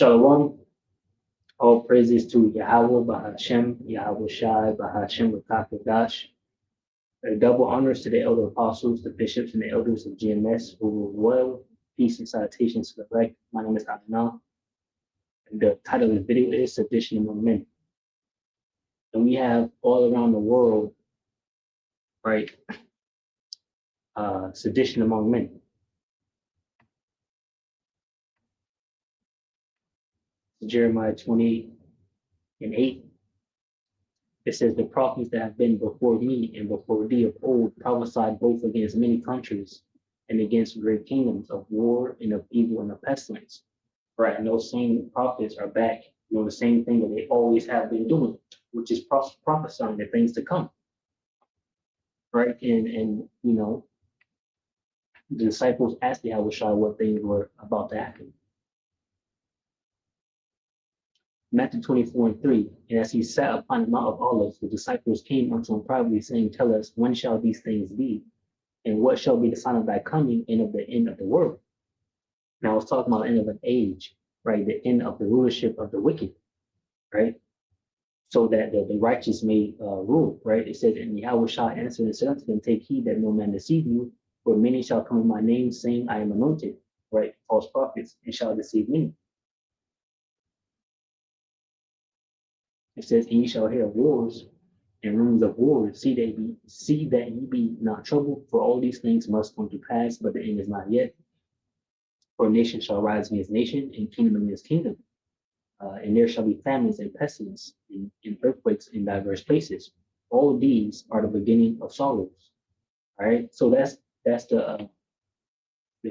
Shalom. All praises to Yahweh, Bahashem, Yahweh Shai, Bahashem, Rakakadash. Double honors to the elder apostles, the bishops, and the elders of GMS who will well. Peace and salutations to the elect. My name is Adonai. And the title of the video is Sedition Among Men. And we have all around the world, right, sedition among men. Jeremiah 28:8. It says, the prophets that have been before me and before thee of old prophesied both against many countries and against great kingdoms of war and of evil and of pestilence. Right, and those same prophets are back doing the same thing that they always have been doing, which is prophesying the things to come. Right, and the disciples asked Yahushua what things were about to happen. Matthew 24:3, and as he sat upon the Mount of Olives, the disciples came unto him privately, saying, tell us, when shall these things be? And what shall be the sign of thy coming and of the end of the world? Now, I was talking about the end of an age, right? The end of the rulership of the wicked, right? So that the righteous may rule, right? It says, and Yahushua answered and said unto them, take heed that no man deceive you, for many shall come in my name, saying, I am anointed, right? False prophets, and shall deceive many. It says, and ye shall hear of wars and rumors of wars. See that ye be not troubled, for all these things must come to pass, but the end is not yet. For nation shall rise against nation, and kingdom against kingdom. And there shall be famines and pestilence and earthquakes in diverse places. All these are the beginning of sorrows. All right, so that's the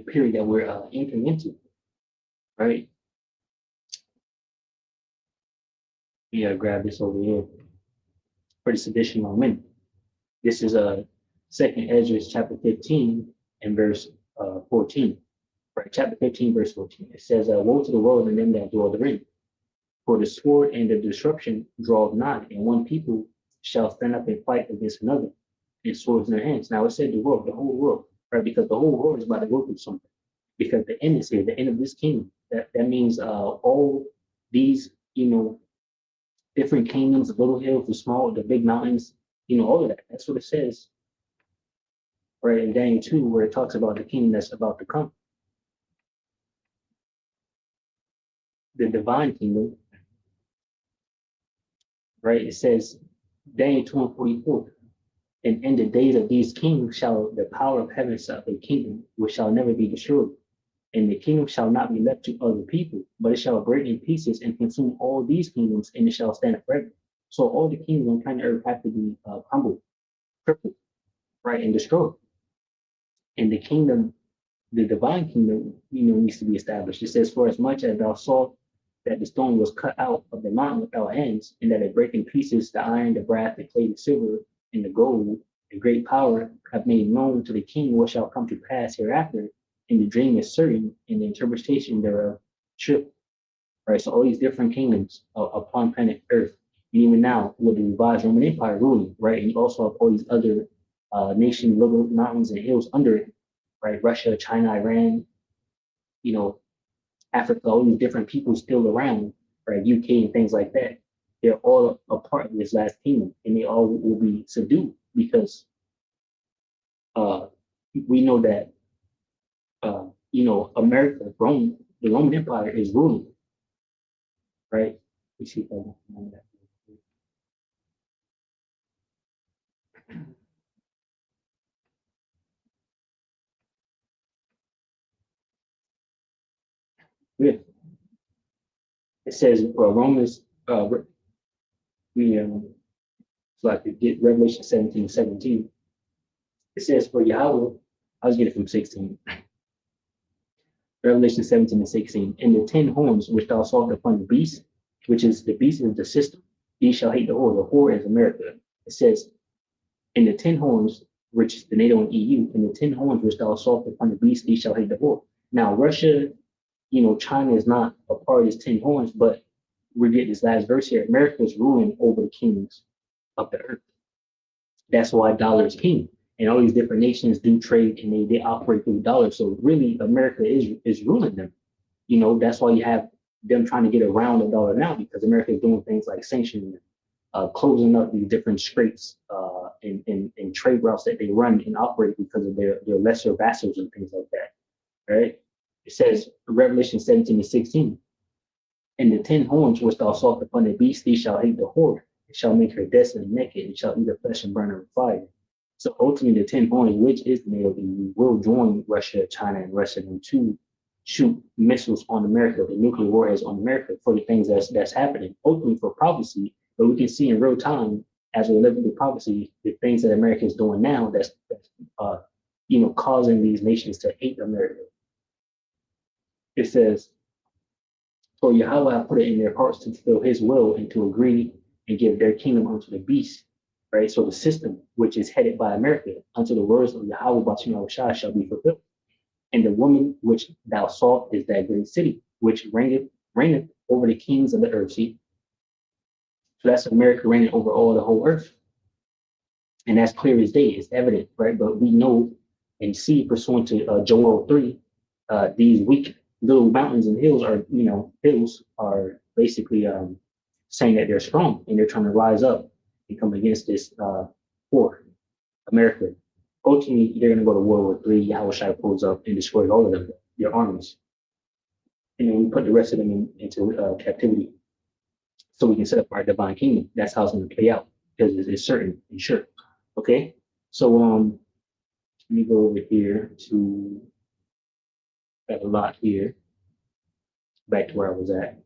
period that we're entering into. Right. Yeah, grab this over here for the sedition among men. This is Second Ezra chapter 15 and verse 14. Right, chapter 15, verse 14. It says, woe to the world and them that dwell therein. For the sword and the disruption draweth nigh, and one people shall stand up and fight against another, and swords in their hands. Now it said the world, the whole world, right? Because the whole world is about to go through something. Because the end is here, the end of this kingdom. That means all these, different kingdoms, the little hills, the small, the big mountains, all of that. That's what it says, right? In Daniel 2, where it talks about the kingdom that's about to come. The divine kingdom, right? It says, Daniel 2:44, and in the days of these kings shall the power of heaven set up a kingdom which shall never be destroyed. And the kingdom shall not be left to other people, but it shall break in pieces and consume all these kingdoms, and it shall stand forever. So all the kingdoms on planet Earth have to be humbled, crippled, right, and destroyed. And the kingdom, the divine kingdom, needs to be established. It says, for as much as thou sawest that the stone was cut out of the mountain without hands, and that it break in pieces the iron, the brass, the clay, the silver, and the gold, the great power have made known to the king what shall come to pass hereafter, and the dream is certain, and the interpretation thereof true. Right, so all these different kingdoms upon planet Earth, and even now with the revised Roman Empire ruling, right, and you also have all these other nations, little mountains and hills under it, right, Russia, China, Iran, Africa, all these different people still around, right, UK and things like that. They're all a part of this last kingdom, and they all will be subdued because we know that America, Rome, the Roman Empire is ruling, right? We see that. Yeah. It says Romans. So I could get Revelation 17:17. It says for Yahweh. I was getting it from 16. Revelation 17:16. And the 10 horns which thou sawest upon the beast, which is the beast is the system, ye shall hate the whore. The whore is America. It says, and the 10 horns, which is the NATO and EU, and the 10 horns which thou sawest upon the beast, ye shall hate the whore. Now, Russia, China is not a part of this 10 horns, but we get this last verse here. America is ruling over the kings of the earth. That's why dollar is king. And all these different nations do trade and they operate through the dollar. So really, America is ruling them. That's why you have them trying to get around the dollar now because America is doing things like sanctioning, closing up these different straits and trade routes that they run and operate because of their lesser vassals and things like that. Right? It says Revelation 17:16, and the 10 horns which thou sawest upon the beast, he shall hate the whore, and shall make her desolate naked, and shall eat her flesh and burn her with fire. So ultimately, the 10 horns, which is the male EU, will join Russia, China, and Russia to shoot missiles on America, the nuclear warheads on America for the things that's happening, ultimately for prophecy. But we can see in real time as we live in the prophecy, the things that America is doing now that's causing these nations to hate America. It says, for Yahweh put it in their hearts to fulfill his will and to agree and give their kingdom unto the beast. Right? So the system which is headed by America unto the words of Yahweh Bashim Shah shall be fulfilled. And the woman which thou sawest is that great city, which reigneth over the kings of the earth. See? So that's America reigning over all the whole earth. And that's clear as day, it's evident, right? But we know and see pursuant to Joel 3, these weak little mountains and hills are basically saying that they're strong and they're trying to rise up and come against this war, America. Ultimately, they're going to go to World War III. Yahweh pulls up and destroys all of them, their armies. And then we put the rest of them into captivity so we can set up our divine kingdom. That's how it's going to play out because it's certain and sure. Okay? So let me go over here to got a lot here. Back to where I was at. It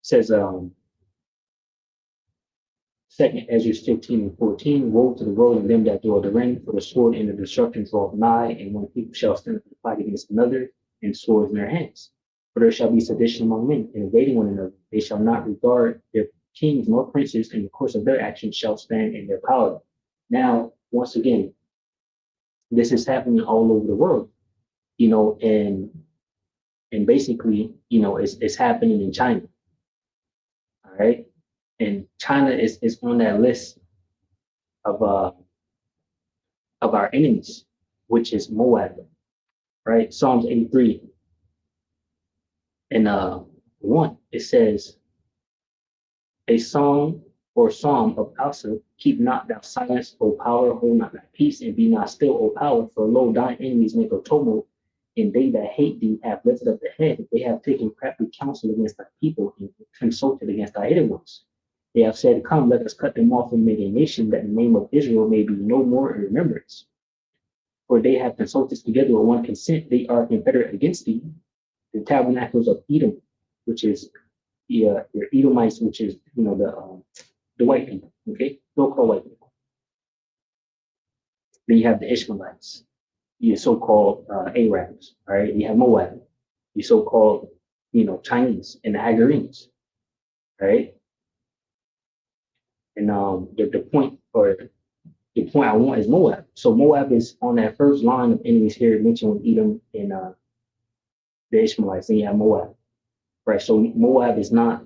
says, 2 Ezra 15 and 14, woe to the world and them that dwell therein, for the sword and the destruction draweth nigh, and one people shall stand up and fight against another, and swords in their hands. For there shall be sedition among men, invading one another. They shall not regard their kings nor princes, and the course of their actions shall stand in their power. Now, once again, this is happening all over the world, and basically, it's happening in China. All right. And China is on that list of our enemies, which is Moab, right? Psalms 83 and 1, it says, a song or psalm of Asaph, keep not thou silence, O power, hold not thy peace, and be not still, O power, for lo, thine enemies make a tumult, and they that hate thee have lifted up the head. They have taken crafty counsel against thy people and consulted against thy hidden ones. They have said, come, let us cut them off and make a nation, that the name of Israel may be no more in remembrance. For they have consulted together with one consent, they are confederate against thee. The tabernacles of Edom, which is your Edomites, which is the white people, okay? Don't call white people. Then you have the Ishmaelites, your so-called Arabs, all right? You have Moab, your so-called Chinese, and the Hagarenes, right? And the point I want is Moab. So Moab is on that first line of enemies here mentioned with Edom and the Ishmaelites. And you have Moab, right? So Moab is not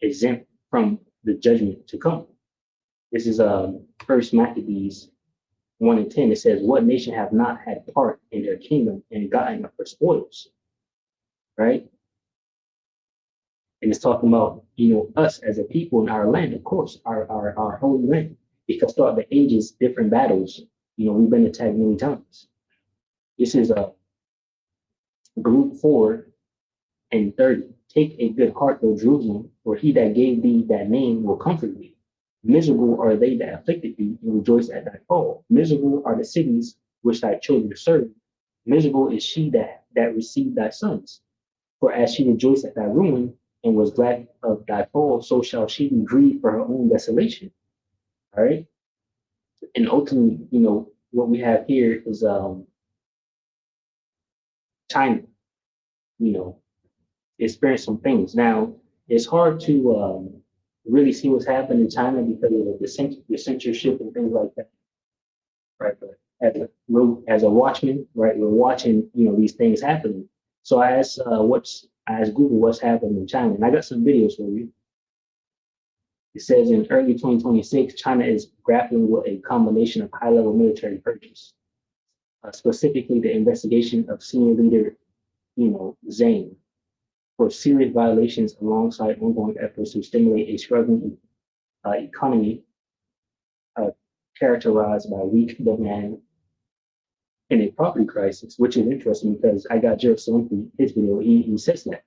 exempt from the judgment to come. This is First Maccabees 1 and 10. It says, "What nation have not had part in their kingdom and gotten up for spoils?" Right? And it's talking about, us as a people in our land, of course, our holy land. Because throughout the ages, different battles, we've been attacked many times. This is group 4 and 30. Take a good heart, O Jerusalem, for he that gave thee that name will comfort thee. Miserable are they that afflicted thee, and rejoice at thy fall. Miserable are the cities which thy children serve. Miserable is she that received thy sons. For as she rejoiced at thy ruin, and was glad of thy fall, so shall she be grieved for her own desolation. All right. And ultimately, what we have here is China, experience some things. Now, it's hard to really see what's happening in China because of the censorship and things like that. Right. But as a watchman, right, we're watching, these things happening. So I asked Google what's happening in China, and I got some videos for you. It says in early 2026, China is grappling with a combination of high-level military purchase, specifically the investigation of senior leader, Zhang for serious violations alongside ongoing efforts to stimulate a struggling economy characterized by weak demand and a property crisis, which is interesting because I got Jared Solanke, his video, he says that.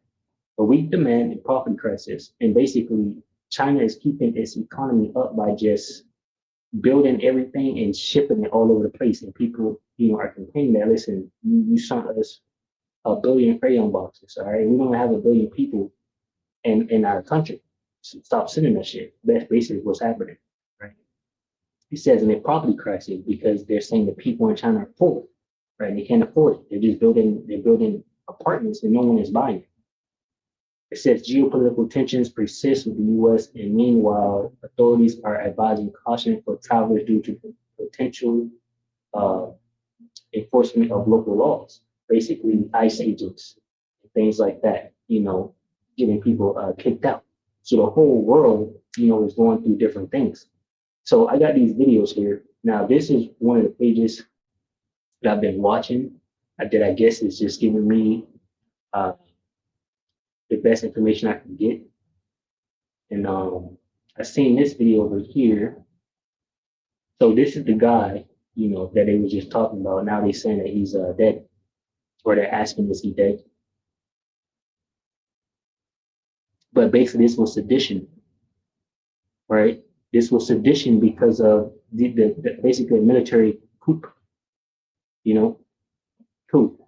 A weak demand and property crisis. And basically, China is keeping its economy up by just building everything and shipping it all over the place. And people, are complaining that, listen, you sent us a billion crayon boxes, all right? We don't have a billion people in our country. So stop sending that shit. That's basically what's happening, right? He says in a property crisis because they're saying the people in China are poor, right? They can't afford it. They're building apartments and no one is buying it. It says geopolitical tensions persist with the U.S. and meanwhile, authorities are advising caution for travelers due to potential enforcement of local laws, basically ICE agents, things like that, getting people kicked out. So the whole world, is going through different things. So I got these videos here. Now, this is one of the pages that I've been watching that I guess is just giving me the best information I can get. And I seen this video over here. So this is the guy, that they were just talking about. Now they're saying that he's dead, or they're asking is he dead. But basically, this was sedition, right? This was sedition because of the basically military coup, coup.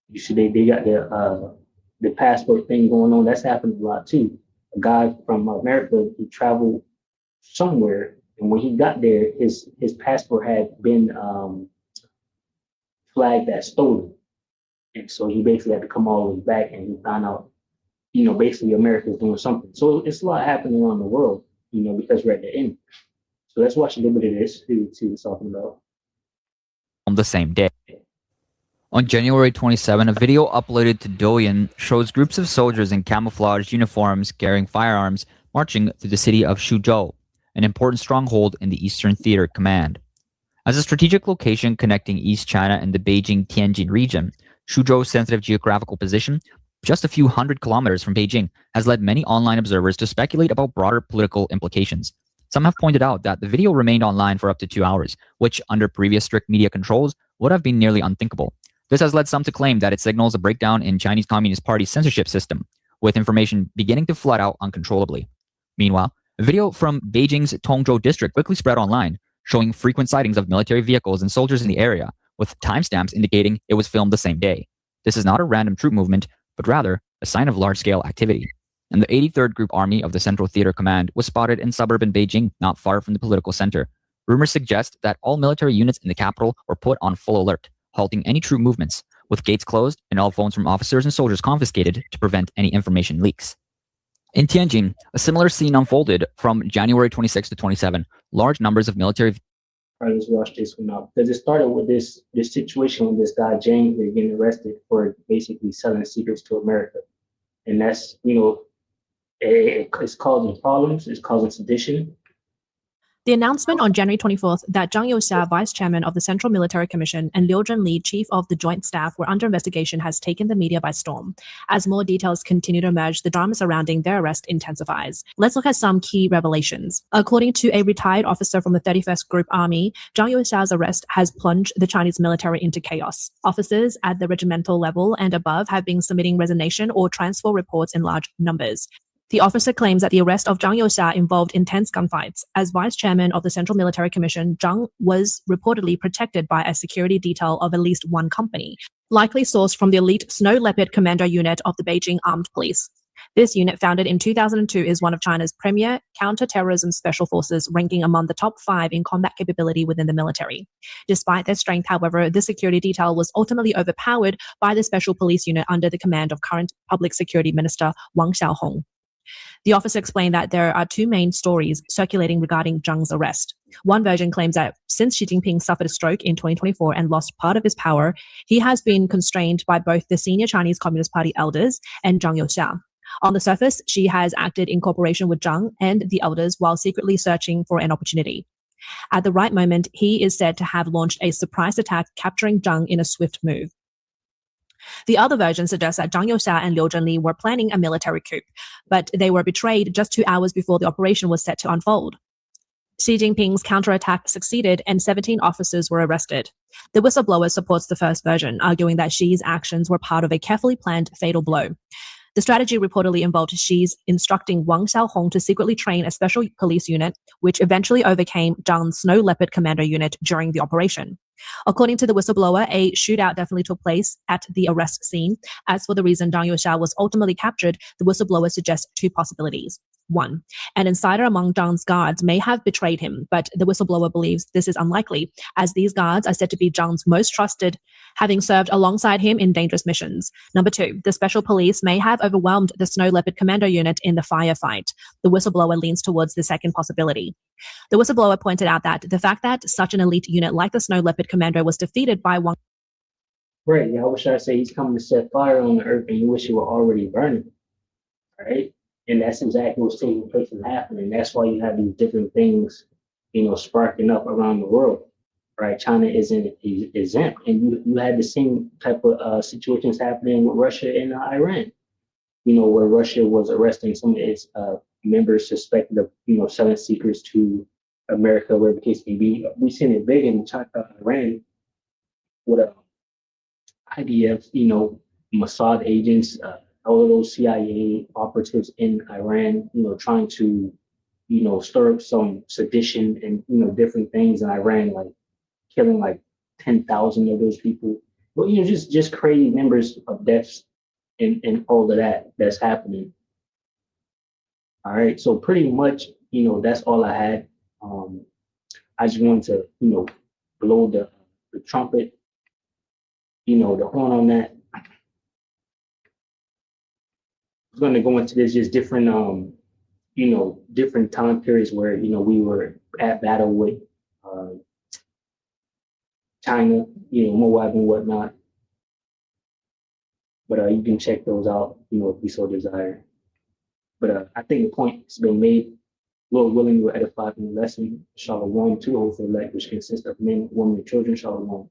You see, they got the passport thing going on. That's happened a lot too. A guy from America, he traveled somewhere, and when he got there, his passport had been flagged as stolen, and so he basically had to come all the way back, and he found out, basically America's doing something. So it's a lot happening around the world, because we're at the end. So let's watch a little bit of this. See what it's talking about. On the same day. On January 27, a video uploaded to Douyin shows groups of soldiers in camouflage uniforms carrying firearms marching through the city of Suzhou, an important stronghold in the Eastern Theater Command. As a strategic location connecting East China and the Beijing-Tianjin region, Suzhou's sensitive geographical position, just a few hundred kilometers from Beijing, has led many online observers to speculate about broader political implications. Some have pointed out that the video remained online for up to 2 hours, which, under previous strict media controls, would have been nearly unthinkable. This has led some to claim that it signals a breakdown in Chinese Communist Party's censorship system, with information beginning to flood out uncontrollably. Meanwhile, a video from Beijing's Tongzhou district quickly spread online, showing frequent sightings of military vehicles and soldiers in the area, with timestamps indicating it was filmed the same day. This is not a random troop movement, but rather a sign of large-scale activity. And the 83rd Group Army of the Central Theater Command was spotted in suburban Beijing, not far from the political center. Rumors suggest that all military units in the capital were put on full alert, halting any troop movements, with gates closed and all phones from officers and soldiers confiscated to prevent any information leaks. In Tianjin, a similar scene unfolded from January 26 to 27. Large numbers of military... All right, let's watch this one now. Because it started with this situation with this guy, James, they're getting arrested for basically selling secrets to America. And that's, it's causing problems, it's causing sedition. The announcement on January 24th that Zhang Youxia, Vice Chairman of the Central Military Commission, and Liu Zhenli, Chief of the Joint Staff, were under investigation has taken the media by storm. As more details continue to emerge, the drama surrounding their arrest intensifies. Let's look at some key revelations. According to a retired officer from the 31st Group Army, Zhang Youxia's arrest has plunged the Chinese military into chaos. Officers at the regimental level and above have been submitting resignation or transfer reports in large numbers. The officer claims that the arrest of Zhang Youxia involved intense gunfights. As vice chairman of the Central Military Commission, Zhang was reportedly protected by a security detail of at least one company, likely sourced from the elite Snow Leopard Commando Unit of the Beijing Armed Police. This unit, founded in 2002, is one of China's premier counter-terrorism special forces, ranking among the top 5 in combat capability within the military. Despite their strength, however, this security detail was ultimately overpowered by the special police unit under the command of current Public Security Minister Wang Xiaohong. The officer explained that there are 2 main stories circulating regarding Zhang's arrest. One version claims that since Xi Jinping suffered a stroke in 2024 and lost part of his power, he has been constrained by both the senior Chinese Communist Party elders and Zhang Youxia. On the surface, Xi has acted in cooperation with Zhang and the elders while secretly searching for an opportunity. At the right moment, he is said to have launched a surprise attack, capturing Zhang in a swift move. The other version suggests that Zhang Youxia and Liu Zhenli were planning a military coup, but they were betrayed just 2 hours before the operation was set to unfold. Xi Jinping's counterattack succeeded and 17 officers were arrested. The whistleblower supports the first version, arguing that Xi's actions were part of a carefully planned fatal blow. The strategy reportedly involved Xi's instructing Wang Xiaohong to secretly train a special police unit, which eventually overcame Zhang's Snow Leopard Commando unit during the operation. According to the whistleblower, a shootout definitely took place at the arrest scene. As for the reason Zhang Youxia was ultimately captured, the whistleblower suggests two possibilities. One, an insider among Zhang's guards may have betrayed him, but the whistleblower believes this is unlikely, as these guards are said to be Zhang's most trusted, having served alongside him in dangerous missions. Number two, the special police may have overwhelmed the Snow Leopard Commando unit in the firefight. The whistleblower leans towards the second possibility. The whistleblower pointed out that the fact that such an elite unit like the Snow Leopard Commando was defeated by Wang. Right, yeah, I wish I say he's coming to set fire on the earth and you wish it were already burning. Right? And that's exactly what's taking place and happening. That's why you have these different things, sparking up around the world. Right? China isn't exempt. And you had the same type of situations happening with Russia and Iran. Where Russia was arresting some of its members suspected of, selling secrets to America, wherever the case may be. We've seen it big in China, Iran with IDF, Mossad agents, all of those CIA operatives in Iran, trying to, stir up some sedition and, different things in Iran, like killing like 10,000 of those people. But, just crazy numbers of deaths and all of that's happening. All right. So pretty much, that's all I had. I just wanted to, blow the trumpet, the horn on that. I was going to go into this just different, different time periods where, we were at battle with China, Moab and whatnot. But you can check those out, if you so desire. But I think the point has been made. Lord willing, will edify from the lesson. Shalom to hopeful elect, which consists of men, women, and children. Shalom.